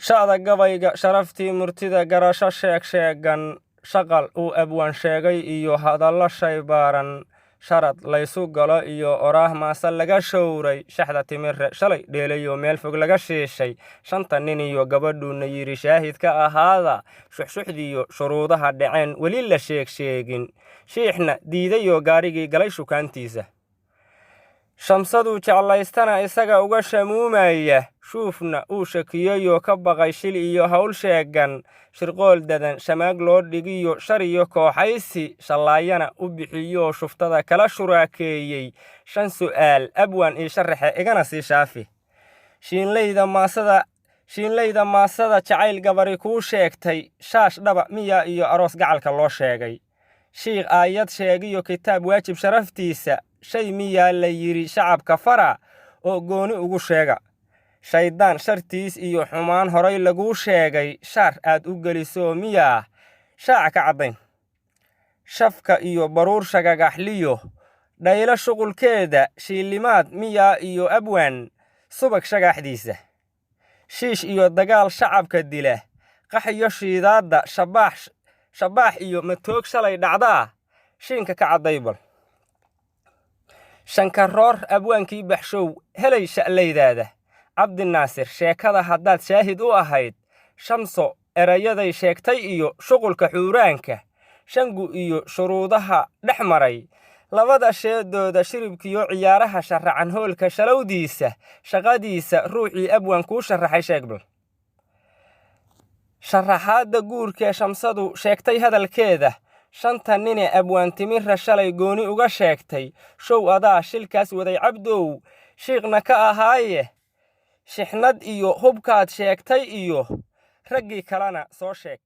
shacda gabayga sharaftii murtida garasho sheegan shaqal uu abwaan sheegay iyo hadallo shay baaran sharad laysu galo iyo oraah maase laga showray shaxda timire shalay dheelayo meel fog laga shiishay shanta nin iyo gabadhuuna yidhi shaahidka ahaada shuxshuxdiiyo shuruudaha dhaceen weli la sheegin shiixna diidayoo gaarigii galay shukaantiisa shamsaduu jeclaystana isaga uga shamuumaya shuufna uu shakiyayoo ka baqay shil iyo hawl sheegan shirqool dadan shamaag loo dhigiyo shar iyo kooxaysi shallaayana u bixiyoo shuftada kala shuraakeeyey 5 su'aal abwaan ii sharaxe igana sii shaafi shiinlayda maasada jacayl gabari kuu sheegtay shaash dhaba miya iyo aroos gacalka loo sheegay shiikh aayad sheegiyo kitaab waajib sharaftiisa shay miyaa la yidhi shacabka fara oo gooni ugu sheega shaydaan shartiis iyo xumaan horay laguu sheegay shaar aad u geliso miyaa shaaca ka caddayn shafka iyo baruur shagagaxliyo dhaylo shuqulkeeda shiilimaad miyaa iyo abwaan subag shagaxdiisa shiish iyo dagaal shacabka dila qax iyo shiidaadda shabaax iyo matoog shalay dhacdaa shiinka ka caddaybal shankaroor abwaankii baxshow helay sha'laydaada cabdinaasir sheekada haddaad shaahid u ahayd shamso erayaday sheegtay iyo shuqulka xuuraanka shangu iyo shuruudaha dhex maray labada sheedooda shiribkiyo ciyaaraha sharacan hoolka shalowdiisa shaqadiisa ruuxii abwaan kuu sharaxay sheegbal sharaxaadda guurkee shamsadu sheegtay hadalkeeda shanta nine abwaan timira shalay gooni uga sheegtay show adaa shilkaas waday cabdow shiikhna ka ahaaye shixnad iyo hubkaad sheegtay iyo raggii kalena soo sheeg